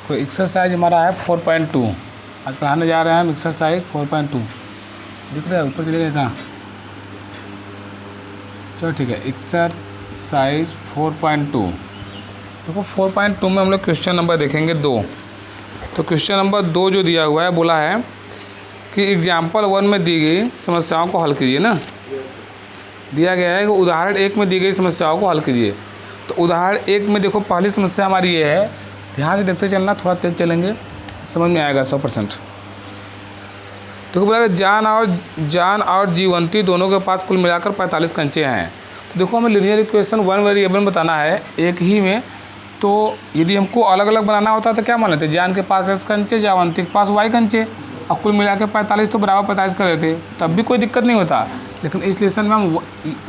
तो एक्सरसाइज हमारा है 4.2। आज पढ़ाने जा रहे हैं हम एक्सरसाइज 4.2। दिख रहा है ऊपर चलेगा कहाँ? चलो ठीक है, एक्सरसाइज 4.2। देखो 4.2 में हम लोग क्वेश्चन नंबर देखेंगे 2। तो क्वेश्चन नंबर 2 जो दिया हुआ है, बोला है कि एग्जाम्पल 1 में दी गई समस्याओं को हल कीजिए ना। दिया गया है कि उदाहरण 1 में दी गई समस्याओं को हल कीजिए। तो उदाहरण 1 में देखो, पहली समस्या हमारी ये है, ध्यान से देखते चलना, थोड़ा तेज चलेंगे समझ में आएगा 100%। देखो बोला जान और जीवंती दोनों के पास कुल मिलाकर 45 कंचे हैं। तो देखो हमें लीनियर इक्वेशन 1 वेरिएबल बताना है एक ही में। तो यदि हमको अलग अलग बनाना होता तो क्या मान लेते, जान के पास x कंचे, जावंती के पास y कंचे, और कुल मिला के 45 तो बराबर 45 कर देते, तब भी कोई दिक्कत नहीं होता। लेकिन इस लेसन में हम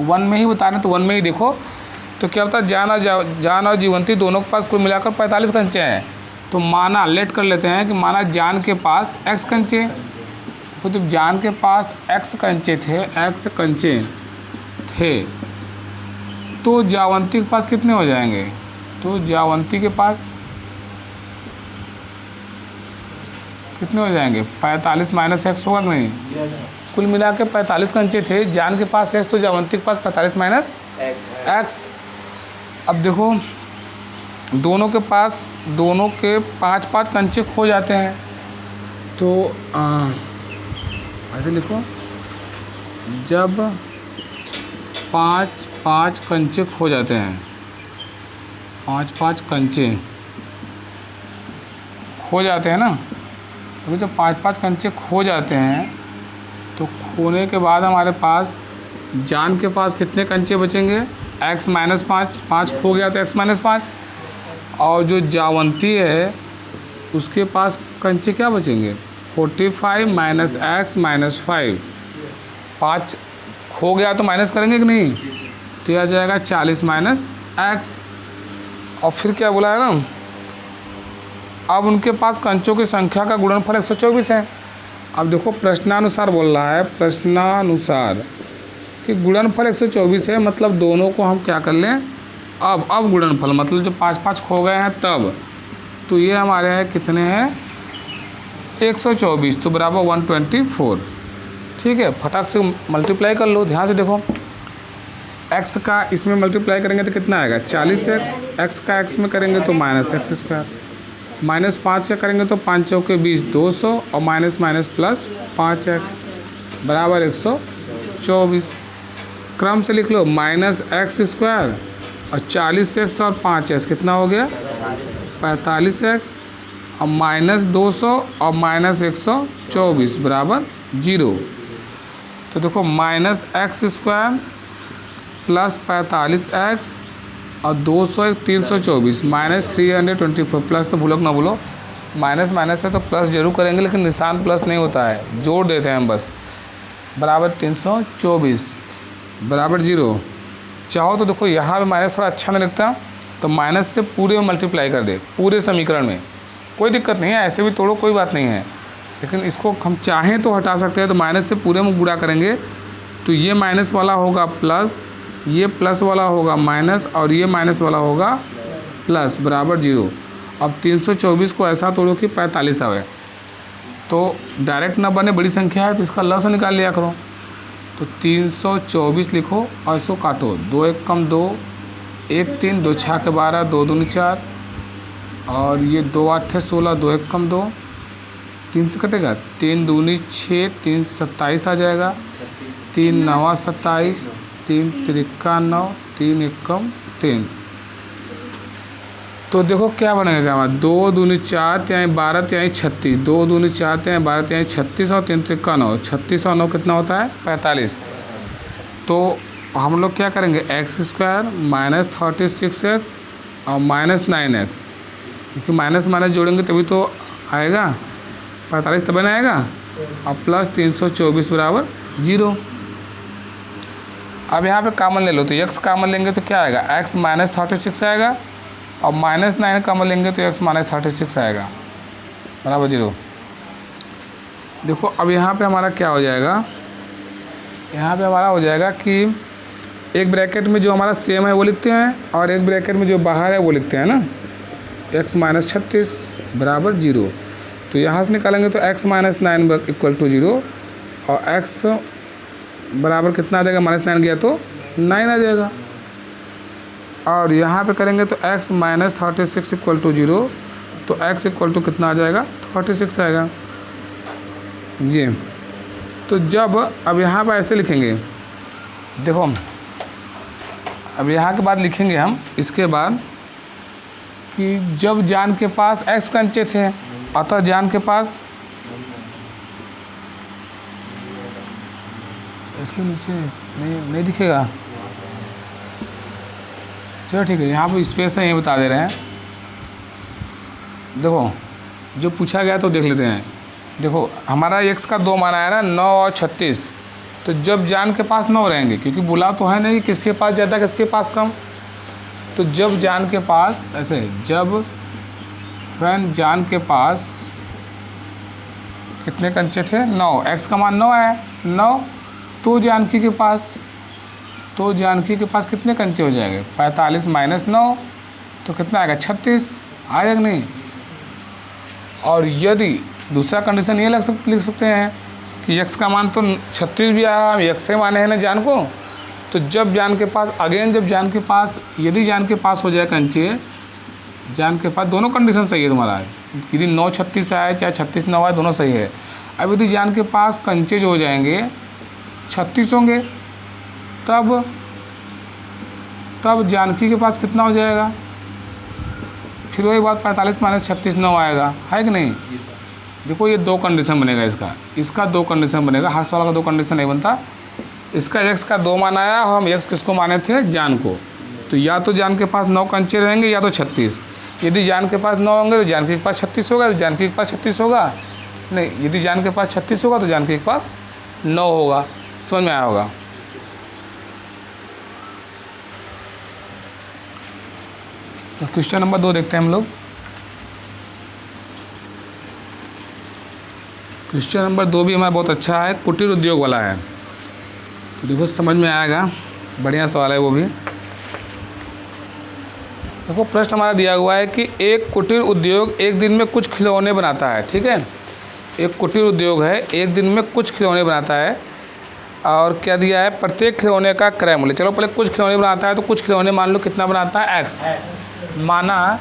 1 में ही बता रहे हैं, तो 1 में ही देखो तो क्या होता है, जान और जीवंती दोनों के पास कुल मिलाकर 45 कंचे हैं। तो माना लेट कर लेते हैं कि माना जान के पास x कंचे, तो जब जान के पास x कंचे थे तो जावंती के पास कितने हो जाएंगे? तो जावंती के पास कितने हो जाएंगे? 45 माइनस एक्स होगा कि नहीं? कुल मिला के 45 कंचे थे, जान के पास एक्स, तो जावंती के पास 45 माइनस एक्स। अब देखो दोनों के 5-5 कंचे खो जाते हैं। तो ऐसे लिखो, जब 5-5 कंचे खो जाते हैं, 5-5 कंचे खो जाते हैं ना। तो जब 5-5 कंचे खो जाते हैं तो खोने के बाद हमारे पास जान के पास कितने कंचे बचेंगे? x माइनस 5 खो गया तो x माइनस 5। और जो जावंती है उसके पास कंचे क्या बचेंगे? 45 माइनस x माइनस 5 खो गया तो माइनस करेंगे कि नहीं? तो यह आ जाएगा 40 माइनस x। और फिर क्या बोला है ना, अब उनके पास कंचों की संख्या का गुणनफल 124 है। अब देखो प्रश्नानुसार बोल रहा है, प्रश्नानुसार कि गुणनफल 124 है, मतलब दोनों को हम क्या कर लें, अब गुणनफल मतलब जो 5-5 खो गए हैं तब, तो ये हमारे हैं कितने हैं? 124, तो बराबर 124। ठीक है, फटाक से मल्टीप्लाई कर लो। ध्यान से देखो, x का इसमें मल्टीप्लाई करेंगे तो कितना आएगा? 40x। x का x में करेंगे तो माइनस एक्स स्क्वायर, माइनस 5 से करेंगे तो 5 चौके 20, 200, और माइनस माइनस प्लस 5x बराबर 124। क्रम से लिख लो, माइनस एक्स स्क्वायर और 40x और 5x कितना हो गया? 45x, और माइनस 200 और माइनस 124 बराबर 0। तो देखो minus X square plus 45x और 200 324 माइनस 324, प्लस तो भूलो ना भूलो, माइनस माइनस है तो प्लस जरूर करेंगे, लेकिन निशान प्लस नहीं होता है, जोड़ देते हैं हम बस, बराबर 324 बराबर 0। चाहो तो देखो यहाँ पे माइनस थोड़ा अच्छा नहीं लगता, तो माइनस से पूरे में मल्टीप्लाई कर दे, पूरे समीकरण में, कोई दिक्कत नहीं है, ऐसे भी तोड़ो कोई बात नहीं है। लेकिन इसको हम चाहें तो हटा सकते हैं, तो माइनस से पूरे में गुणा करेंगे तो ये माइनस वाला होगा प्लस, ये प्लस वाला होगा माइनस, और ये माइनस वाला होगा प्लस, बराबर 0। अब 324 को ऐसा तोड़ो कि 45 आवे, तो डायरेक्ट ना बने, बड़ी संख्या है तो इसका लॉस निकाल लिया करो। तो 324 लिखो और इसको काटो, 2 1 कम 2, 1 3, 2 6 के 12, 2 दूनी 4, और ये 2 8 16, 2 1 कम 2, 3 से कटेगा, 3 दूनी 6, 3 27 आ जाएगा, 3 9 27, 3 3 9, 3 1 3। तो देखो क्या बनेगा हमारा, 2 दूनी 4 त्याई 12 त्याई 36, 2 दूनी 4 त्याई 12 त्याई 36, और 3 3 9, 36 और 9 कितना होता है? 45। तो हम लोग क्या करेंगे, एक्स स्क्वायर माइनस 36x और माइनस 9x, क्योंकि माइनस माइनस जोड़ेंगे तभी तो आएगा 45, तभी ना आएगा, और प्लस 324 बराबर 0। अब यहाँ पे कॉमन ले लो, तो x कॉमन लेंगे तो क्या आएगा? x माइनस 36 आएगा, और माइनस 9 कॉमन लेंगे तो x माइनस 36 आएगा, बराबर 0। देखो अब यहाँ पे हमारा क्या हो जाएगा, यहाँ पे हमारा हो जाएगा कि एक ब्रैकेट में जो हमारा सेम है वो लिखते हैं, और एक ब्रैकेट में जो बाहर है वो लिखते हैं ना। x माइनस 36 बराबर 0। तो यहाँ से निकालेंगे तो x माइनस 9 इक्वल टू 0 और x बराबर कितना आ जाएगा, -9 गया तो 9 आ जाएगा। और यहाँ पे करेंगे तो x माइनस 36 इक्वल टू 0, तो x इक्वल टू कितना आ जाएगा, 36 आएगा। ये तो जब अब यहाँ पर ऐसे लिखेंगे, देखो अब यहाँ के बाद लिखेंगे हम इसके बाद कि जब जान के पास x कंचे थे, अतः जान के पास इसके नीचे नहीं दिखेगा, चलो ठीक है, यहाँ पर स्पेस है, ये बता दे रहे हैं। देखो जो पूछा गया तो देख लेते हैं। देखो हमारा x का 2 मान आया ना, 9 और 36, तो जब जान के पास 9 रहेंगे, क्योंकि बोला तो है नहीं किसके पास ज़्यादा किसके पास कम, तो जब जान के पास ऐसे, जब वैन जान के पास कितने कंचे थे, 9, x का मान 9 है, 9, तो जानकी के पास, तो जानकी के पास कितने कंचे हो जाएंगे, 45 माइनस 9, तो कितना आएगा, 36 आएगा कि नहीं। और यदि दूसरा कंडीशन ये लिख सकते हैं कि x का मान तो 36 भी आया, हम x से माने हैं ना जान को, तो जब जान के पास अगेन, जब जान के पास, यदि जान के पास हो जाए कंचे, जान के पास, दोनों कंडीशन सही है तुम्हारा, यदि 9 36 आए चाहे 36 9 आए, दोनों सही है। अब यदि जान के पास कंचे जो हो जाएंगे 36 होंगे, तब जानकी के पास कितना हो जाएगा, फिर वही बात 45 माइनस 36 9 आएगा, है कि नहीं। देखो ये 2 कंडीशन बनेगा, इसका 2 कंडीशन बनेगा, हर सवाल का 2 कंडीशन नहीं बनता। इसका x का 2 मान आया, हम x किसको माने थे, जान को, तो या तो जान के पास 9 कंचे रहेंगे या तो 36। यदि जान के पास 9 होंगे तो जानकी के पास 36 होगा, तो जानकी के पास 36 होगा नहीं, यदि जान के पास 36 होगा तो जानकी के पास 9 होगा। समझ में आया होगा। तो क्वेश्चन नंबर 2 देखते हैं हम लोग। क्वेश्चन नंबर 2 भी हमारा बहुत अच्छा है, कुटीर उद्योग वाला है, तो देखो समझ में आएगा, बढ़िया सवाल है वो भी। देखो प्रश्न हमारा दिया हुआ है कि एक कुटीर उद्योग एक दिन में कुछ खिलौने बनाता है, ठीक है। एक कुटीर उद्योग है, एक दिन में कुछ खिलौने बनाता है, और क्या दिया है, प्रत्येक खिलौने का क्रय मूल्य। चलो पहले कुछ खिलौने बनाता है, तो कुछ खिलौने मान लो कितना बनाता है, x। माना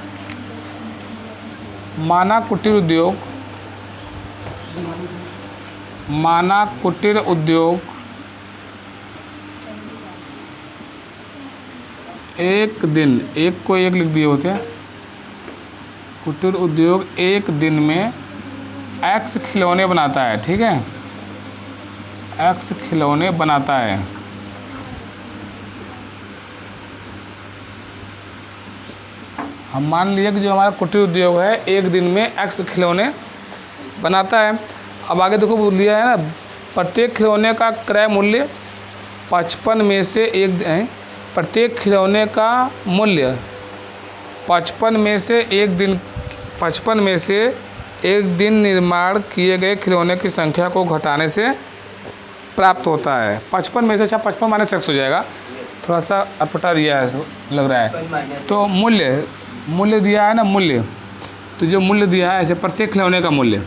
कुटीर उद्योग एक दिन, एक को एक लिख दिए होते हैं, कुटीर उद्योग एक दिन में x खिलौने बनाता है, ठीक है, x खिलौने बनाता है। हम मान लिया कि जो हमारा कुटीर उद्योग है एक दिन में x खिलौने बनाता है। अब आगे देखो बोल दिया है ना, प्रत्येक खिलौने का क्रय मूल्य 55 में से एक, प्रत्येक खिलौने का मूल्य 55 में से एक दिन निर्माण किए गए खिलौने की संख्या को घटाने से प्राप्त होता है। 55 में से, अच्छा 55 माइनस x हो जाएगा, थोड़ा सा अटपटा दिया है लग रहा है, तो मूल्य दिया है ना, मूल्य, तो जो मूल्य दिया है ऐसे प्रत्येक खिलौने का मूल्य,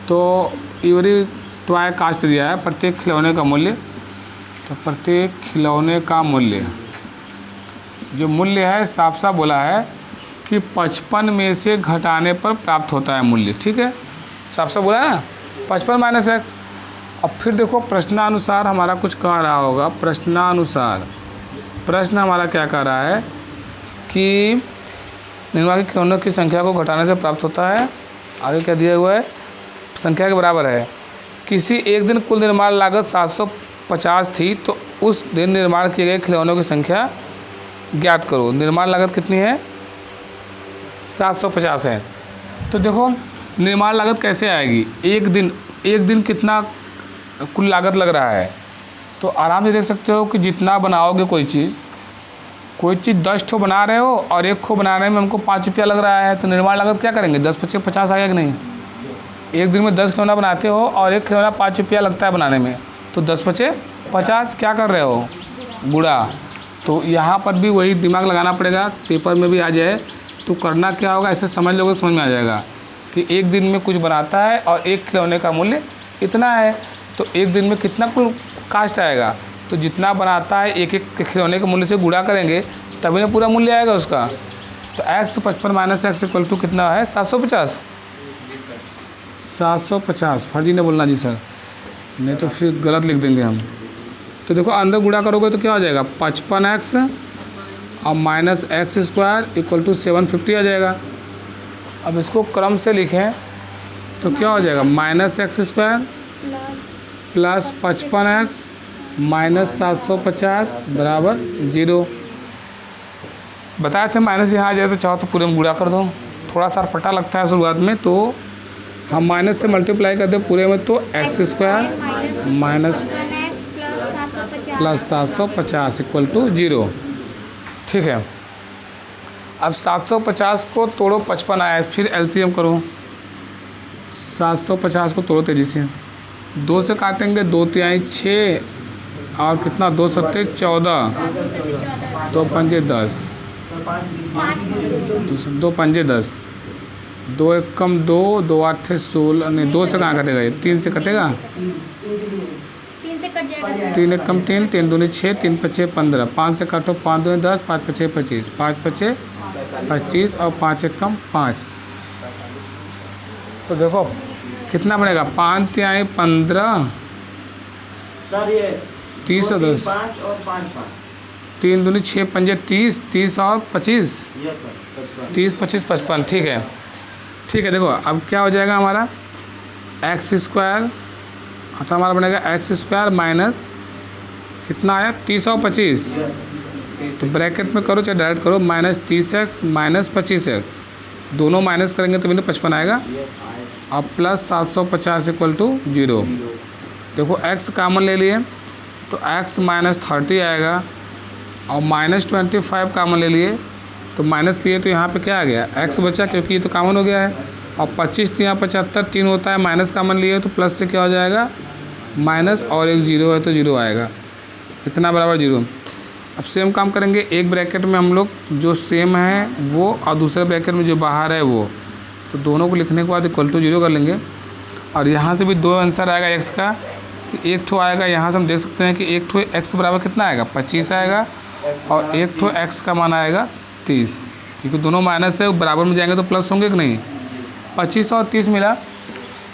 तो एवरी टॉय कास्ट दिया है, प्रत्येक खिलौने का मूल्य, तो प्रत्येक खिलौने का मूल्य, जो मूल्य है साफ साफ बोला है कि 55 में से घटाने पर प्राप्त होता है मूल्य, ठीक है, साफ साफ बोला है ना, 55 माइनस x। अब फिर देखो प्रश्नानुसार हमारा कुछ कह रहा होगा, प्रश्नानुसार प्रश्न हमारा क्या कह रहा है कि निर्माण के खिलौनों की संख्या को घटाने से प्राप्त होता है। आगे क्या दिया हुआ है, संख्या के बराबर है, किसी एक दिन कुल निर्माण लागत 750 थी, तो उस दिन निर्माण किए गए खिलौनों की संख्या ज्ञात करो। निर्माण लागत कितनी है, 750 है। तो देखो निर्माण लागत कैसे आएगी, एक दिन कितना कुल लागत लग रहा है, तो आराम से देख सकते हो कि जितना बनाओगे कोई चीज़ 10 ठो बना रहे हो और एक खो बनाने में हमको 5 रुपया लग रहा है, तो निर्माण लागत क्या करेंगे, 10 पचे 50 आएगा कि नहीं। एक दिन में 10 खिलौना बनाते हो और एक खिलौना 5 रुपया लगता है बनाने में, तो 10 पचे 50 क्या कर रहे हो, गुणा। तो यहाँ पर भी वही दिमाग लगाना पड़ेगा, पेपर में भी आ जाए तो करना क्या होगा, ऐसे समझ लोगे समझ में आ जाएगा कि एक दिन में कुछ बनाता है और एक खिलौने का मूल्य इतना है। तो एक दिन में कितना कुल कास्ट आएगा, तो जितना बनाता है एक एक खिलौने के मूल्य से गुणा करेंगे तभी ना पूरा मूल्य आएगा उसका। तो x 55 minus X equal to कितना है 750। 750 फर्जी ने बोलना जी सर, नहीं तो फिर गलत लिख देंगे हम। तो देखो अंदर गुणा करोगे तो क्या हो जाएगा 55x और minus X square equal to 750 आ जाएगा। अब इसको क्रम से लिखें तो क्या हो जाएगा minus X square plus 55x minus 750 बराबर 0। बताए थे माइनस यहाँ आ जाए तो चाहो तो पूरे में गुणा कर दो, थोड़ा सा फटा लगता है शुरुआत में, तो हम माइनस से मल्टीप्लाई कर दें पूरे में तो X square minus plus 750 equal to 0। ठीक है, अब 750 को तोड़ो 55 आया, फिर एलसीएम करो। 750 को तोड़ो तेजी से, 2 से काटेंगे 2 तिहाई 6 और कितना 2 सत्ते 14, 2 पंजे 10, 2 पंजे 10, 2 एक कम 2, 2 8 16, नहीं 2 से कहाँ कटेगा ये 3 से कटेगा, 3 एक कम 3, 3 दूनी 6, 3 पचे 15, 5 से काटो 5 दूनी 10, 5 पचे 25, 5 पचे 25 और 5 एक कम 5। तो देखो कितना बनेगा 5 तिहाई 15, सर ये 30 और 10, 5 और 5 3 दूनी 6 पंजे 30, 30 और 25, यस सर 30 25 55। ठीक है, ठीक है। देखो अब क्या हो जाएगा हमारा एक्स स्क्वायर, अतः हमारा बनेगा एक्स स्क्वायर माइनस कितना आया 30 और 25, तो ब्रैकेट में करो चाहे डायरेक्ट करो, माइनस 30x माइनस 25x, दोनों माइनस करेंगे तो 55 आएगा और प्लस 750 इक्वल टू 0। देखो x कामन ले लिए तो x माइनस 30 आएगा और माइनस 25 कामन ले लिए तो माइनस लिए तो यहाँ पे क्या आ गया x बचा, क्योंकि ये तो कामन हो गया है। और 25 यहाँ 75 3 होता है, माइनस कामन लिए तो प्लस से क्या हो जाएगा माइनस, और एक 0 है तो 0 आएगा, इतना बराबर 0। अब सेम काम करेंगे, एक ब्रैकेट में हम लोग जो सेम है वो और दूसरे ब्रैकेट में जो बाहर है वो, तो दोनों को लिखने के बाद इक्वल टू 0 कर लेंगे। और यहाँ से भी 2 आंसर आएगा x का, कि एक ठो आएगा, यहाँ से हम देख सकते हैं कि एक ठो x बराबर कितना आएगा 25 आएगा और एक ठो x का मान आएगा 30, क्योंकि दोनों माइनस है बराबर में जाएंगे तो प्लस होंगे कि नहीं, 25 और 30 मिला।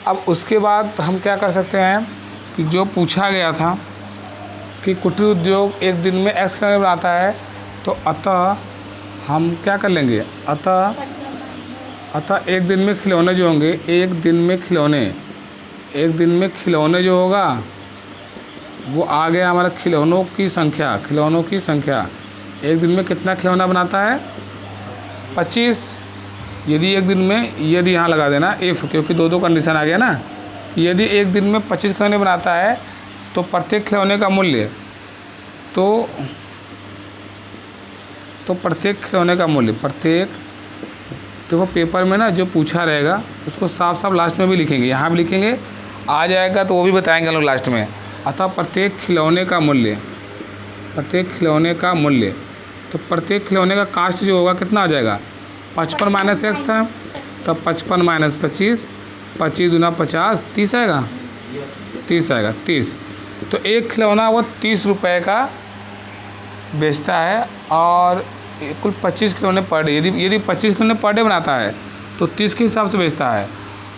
अब उसके बाद हम क्या कर सकते हैं कि जो पूछा गया था कि कुटीर उद्योग एक दिन में एक्स खिलौने बनाता है, तो अतः हम क्या कर लेंगे, अतः एक दिन में खिलौने जो होंगे, एक दिन में खिलौने जो होगा वो आ गया हमारा खिलौनों की संख्या। एक दिन में कितना खिलौना बनाता है 25। यदि एक दिन में, यदि यहाँ लगा देना इफ़, क्योंकि 2 कंडीशन आ गया ना, यदि एक दिन में 25 खिलौने बनाता है तो प्रत्येक खिलौने का मूल्य तो प्रत्येक खिलौने का मूल्य, देखो पेपर में ना जो पूछा रहेगा उसको साफ साफ लास्ट में भी लिखेंगे, यहाँ भी लिखेंगे, आ जाएगा तो वो भी बताएंगे हम लोग लास्ट में। अतः प्रत्येक खिलौने का मूल्य, तो प्रत्येक खिलौने का कास्ट जो होगा कितना आ जाएगा 55 माइनस एक्स था, तब 55 माइनस 25, 25 दूना 50, 30 आएगा, 30। तो एक खिलौना वो 30 रुपये का बेचता है और कुल 25 खिलौने पर डे, यदि 25 खिलौने पर डे बनाता है तो 30 के हिसाब से बेचता है,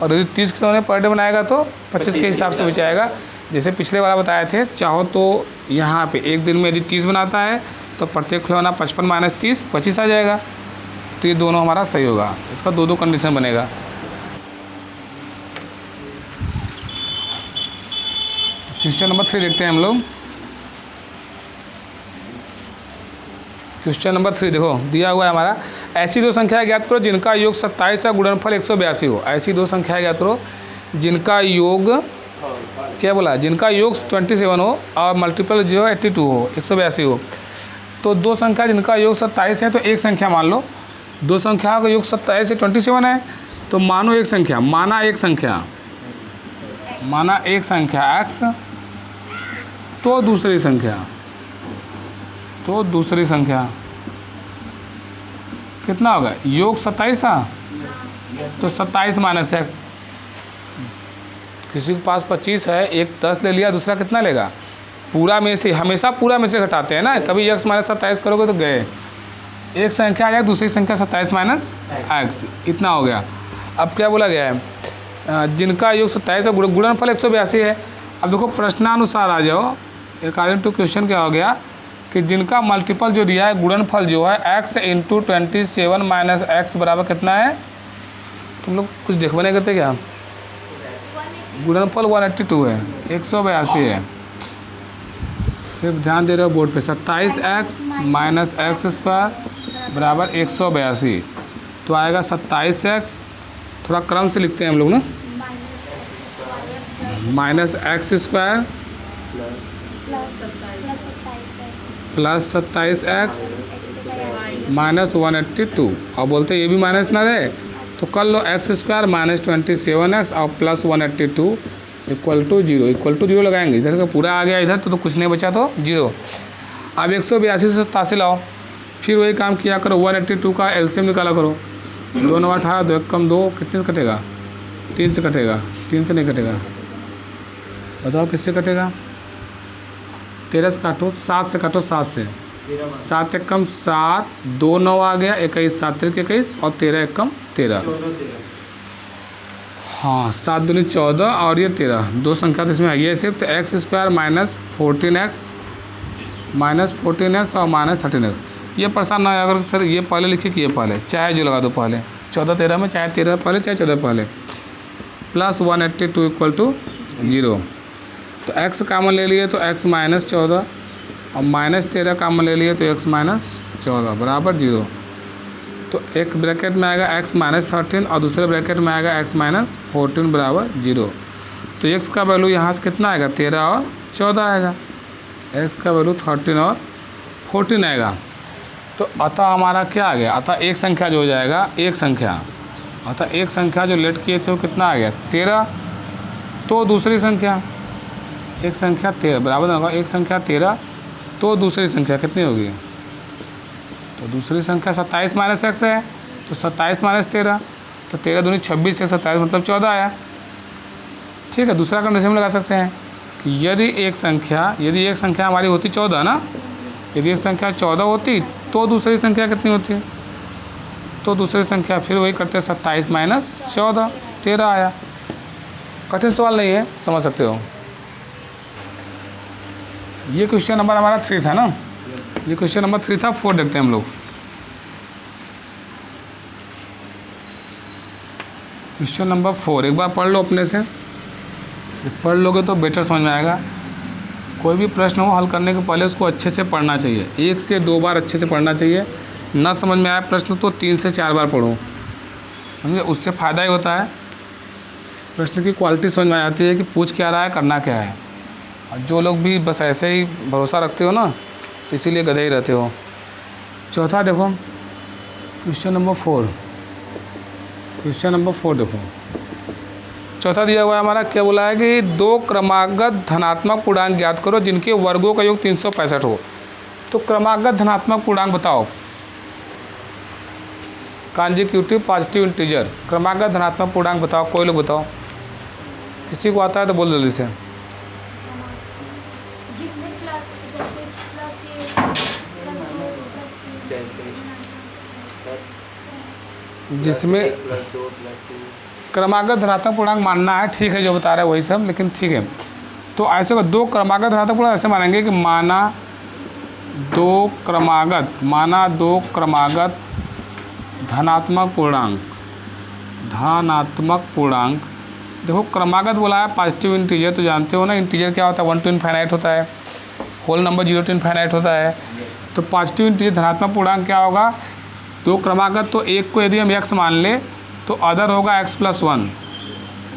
और यदि 30 खिलौने पर डे बनाएगा तो 25 के हिसाब से बेचाएगा। जैसे पिछले वाला बताए थे, चाहो तो यहाँ पे एक दिन में यदि 30 बनाता है तो प्रत्येक खिलौना 55 माइनस 30 25 आ जाएगा। तो ये दोनों हमारा सही होगा, इसका 2 कंडीशन बनेगा। क्वेश्चन नंबर 3 देखते हैं हम लोग। क्वेश्चन नंबर 3 देखो दिया हुआ है हमारा, ऐसी 2 संख्याएं ज्ञात करो जिनका योग 27 का गुणनफल 182 हो। ऐसी 2 संख्याएं ज्ञात करो जिनका योग, क्या बोला, जिनका योग 27 हो और मल्टीपल जो 82 हो, 182 हो। तो 2 संख्या जिनका योग 27 है तो एक संख्या मान लो, 2 संख्याओं का योग 27 से 27 है, तो मानो एक संख्या, माना एक संख्या x, तो दूसरी संख्या कितना होगा, योग 27 था तो 27 माइनस एक्स। किसी के पास 25 है, एक 10 ले लिया, दूसरा कितना लेगा, पूरा में से, हमेशा पूरा में से घटाते हैं ना, कभी x माइनस 27 करोगे तो गए, एक संख्या आ जाए दूसरी संख्या 27 माइनस एक्स, इतना हो गया। अब क्या बोला गया है, जिनका योग 27 है, गुणनफल 182 है। अब देखो प्रश्नानुसार आ जाओ, अकॉर्डिंग टू क्वेश्चन क्या हो गया कि जिनका मल्टीपल जो दिया है, गुणनफल जो है x इंटू 27 माइनस एक्स बराबर कितना है, तुम लोग कुछ देखो नहीं करते क्या, गुणनफल 182 है, 182 है, सिर्फ ध्यान दे रहे हो बोर्ड पे। 27x माइनस एक्स स्क्वायर बराबर 182, तो आएगा 27x, थोड़ा क्रम से लिखते हैं हम लोग ना, minus X square plus 27x minus 182, और बोलते ये भी माइनस ना रहे तो कर लो एक्स स्क्वायर माइनस 27x और plus 182 equal to 0, equal to 0 लगाएंगे, इधर का पूरा आ गया इधर तो कुछ नहीं बचा तो 0। अब 182 से 87 लाओ, फिर वही काम किया करो, 182 का एलसीएम निकाला करो, 2 9 18, 2 1 कम 2, कितने से कटेगा, 3 से कटेगा, 3 से नहीं कटेगा, बताओ किससे कटेगा, 13 से काटो, 7 से काटो, 7 से, 7 1 कम 7, 2 9 आ गया, 21 7 3 21 और 13 1 कम 13, हाँ 7 दूनी 14 और ये 13, दो संख्या तो इसमें है ये सिर्फ, तो एक्स स्क्वायर माइनस 14x और माइनस 13x। ये परेशान ना अगर सर ये पहले लिखिए कि ये पहले, चाहे जो लगा दो पहले, 14 13 में चाहे 13 पहले चाहे 14 पहले, प्लस 182 इक्वल टू 0, तो x कामन ले लिए तो x माइनस 14 और माइनस 13 कामन ले लिए तो x माइनस 14 बराबर 0, तो एक ब्रैकेट में आएगा x माइनस 13 और दूसरे ब्रैकेट में आएगा x माइनस 14 बराबर 0, तो x का वैल्यू यहाँ से कितना आएगा, 13 और 14 आएगा, x का वैल्यू 13 और 14 आएगा। तो अतः हमारा क्या आ गया, अतः एक संख्या जो हो जाएगा, एक संख्या, अतः एक संख्या जो लेट किए थे वो कितना आ गया 13, तो दूसरी संख्या, एक संख्या 13 बराबर होगा, एक संख्या 13 तो दूसरी संख्या कितनी होगी, तो दूसरी संख्या 27 माइनस एक्स है, तो 27 माइनस 13, तो 13 दूनी 26 से 27 मतलब 14 आया। ठीक है, दूसरा कंडीशन में लगा सकते हैं कि यदि एक संख्या हमारी होती 14 ना, यदि एक संख्या 14 होती तो दूसरी संख्या कितनी होती, तो दूसरी संख्या फिर वही करते 27 माइनस 14, 13 आया। कठिन सवाल नहीं है, समझ सकते हो। ये क्वेश्चन नंबर हमारा 3 था ना, ये क्वेश्चन नंबर 3 था। 4 देखते हैं हम लोग। क्वेश्चन नंबर 4 एक बार पढ़ लो अपने से, पढ़ लोगे तो बेटर समझ में आएगा। कोई भी प्रश्न हो हल करने के पहले उसको अच्छे से पढ़ना चाहिए, 1 से 2 बार अच्छे से पढ़ना चाहिए। ना समझ में आया प्रश्न तो 3 से 4 बार पढ़ो, समझे, उससे फ़ायदा ही होता है। प्रश्न की क्वालिटी समझ में आ जाती है कि पूछ क्या रहा है, करना क्या है। और जो लोग भी बस ऐसे ही भरोसा रखते हो ना, तो इसीलिए गधे ही रहते हो। चौथा देखो, क्वेश्चन नंबर 4, क्वेश्चन नंबर 4 देखो, चौथा दिया हुआ है हमारा। क्या बोला है कि 2 क्रमागत धनात्मक पूर्णांक ज्ञात करो जिनके वर्गों का योग 365 हो। तो क्रमागत धनात्मक पूर्णांक बताओ, कॉन्जिक्यूटिव पॉजिटिव इंटीजर, क्रमागत धनात्मक पूर्णांक बताओ, कोई लोग बताओ, किसी को आता है तो बोल जल्दी से। जिसमें क्रमागत धनात्मक पूर्णांक मानना है, ठीक है, जो बता रहा है वही सब, लेकिन ठीक है। तो ऐसे को 2 क्रमागत धनात्मक पूर्णांक ऐसे मानेंगे कि माना 2 क्रमागत धनात्मक पूर्णांक। देखो क्रमागत बोला है, पॉजिटिव इंटीजर तो जानते हो ना, इंटीजर क्या होता है, 1 to इनफाइनाइट होता है, होल नंबर 0 to इनफाइनाइट होता है। तो पॉजिटिव इंटीजर धनात्मक पूर्णांक क्या होगा, 2 क्रमागत, तो एक को यदि हम x मान ले तो अदर होगा x+1,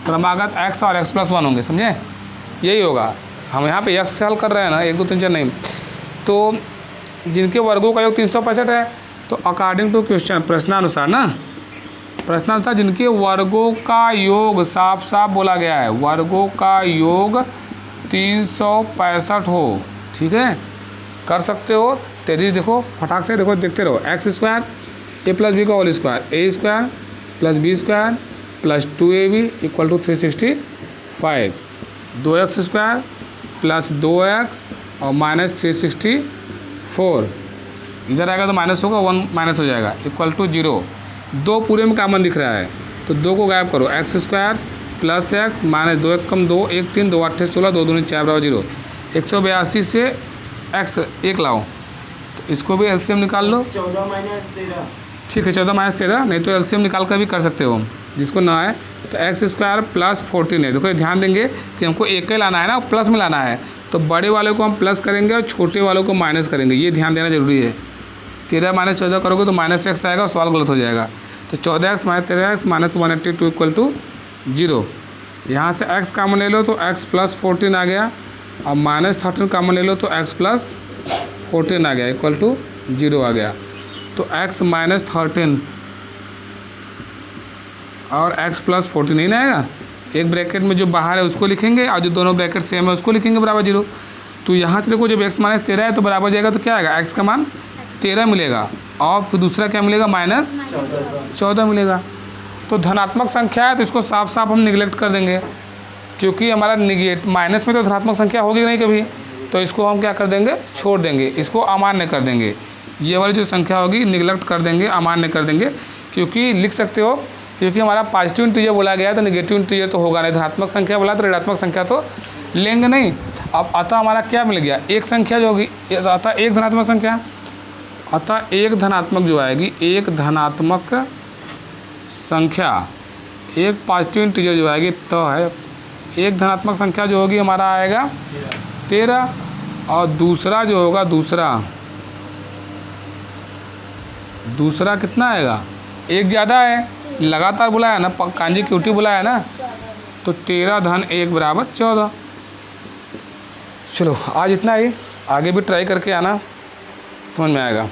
क्रमागत x और x+1 होंगे, समझे, यही होगा। हम यहाँ पे x से हल कर रहे हैं ना, 1 2 3 4 नहीं। तो जिनके वर्गों का योग 365 है, तो अकॉर्डिंग टू क्वेश्चन, प्रश्नानुसार ना, प्रश्नानुसार जिनके वर्गों का योग, साफ साफ बोला गया है, वर्गों का योग 365 हो, ठीक है, कर सकते हो। तेरी देखो, फटाक से देखो, देखते रहो, x² ए प्लस बी का whole square, A square plus B square plus 2ab equal to 365, 2x square plus 2x और माइनस 364, इधर आएगा तो माइनस होगा, 1 माइनस हो जाएगा इक्वल टू 0। 2 पूरे में कॉमन दिख रहा है तो 2 को गायब करो, x square plus x minus 2 1 2 1 3 2 8 16 2 2 4 बराबर 0। 182 से एक्स 1 लाओ तो इसको भी एलसीएम निकाल लो। 14 माइनस 13। ठीक है 14 माइनस 13, नहीं तो एलसीएम निकाल कर भी कर सकते हो जिसको ना है। तो एक्स स्क्वायर प्लस 14 है। देखो ये ध्यान देंगे कि हमको एक ही लाना है ना, प्लस में लाना है, तो बड़े वाले को हम प्लस करेंगे और छोटे वालों को माइनस करेंगे, ये ध्यान देना जरूरी है। 13 माइनस 14 करोगे तो माइनस एक्स आएगा, सवाल गलत हो जाएगा। तो 14x minus 13x minus 182 equal to 0। यहाँ से x कामन ले लो तो x प्लस 14 आ गया, और माइनस 13 कामन ले लो तो x प्लस 14 आ गया इक्वल टू 0 आ गया। तो x माइनस 13 और x प्लस 14 नहीं ना आएगा, एक ब्रैकेट में जो बाहर है उसको लिखेंगे और जो दोनों ब्रैकेट सेम है उसको लिखेंगे बराबर 0। तो यहाँ से देखो जब x माइनस 13 है तो बराबर जाएगा तो क्या आएगा, x का मान 13 मिलेगा और फिर दूसरा क्या मिलेगा, माइनस 14 मिलेगा। तो धनात्मक संख्या है तो इसको साफ साफ हम निगलेक्ट कर देंगे, क्योंकि हमारा निगेट माइनस में तो धनात्मक संख्या होगी नहीं कभी, तो इसको हम क्या कर देंगे, छोड़ देंगे, इसको अमान्य कर देंगे। ये वाली जो संख्या होगी निगलेक्ट कर देंगे, अमान्य कर देंगे। क्योंकि लिख सकते हो, क्योंकि हमारा पॉजिटिव इंटीजर बोला गया तो निगेटिव इंटीजर तो होगा नहीं, धनात्मक संख्या बोला तो ऋणात्मक संख्या तो लेंगे नहीं। अब अतः हमारा क्या मिल गया, एक संख्या जो होगी, अतः एक धनात्मक संख्या, अतः एक धनात्मक जो आएगी, एक धनात्मक संख्या, एक पॉजिटिव इंटीजर जो आएगी तो है एक धनात्मक संख्या जो होगी हमारा आएगा 13, और दूसरा जो होगा, दूसरा कितना आएगा, एक ज़्यादा है, लगातार बुलाया ना, कांजी क्यूटी बुलाया ना, तो 13 धन 1 बराबर 14। चलो आज इतना ही, आगे भी ट्राई करके आना, समझ में आएगा।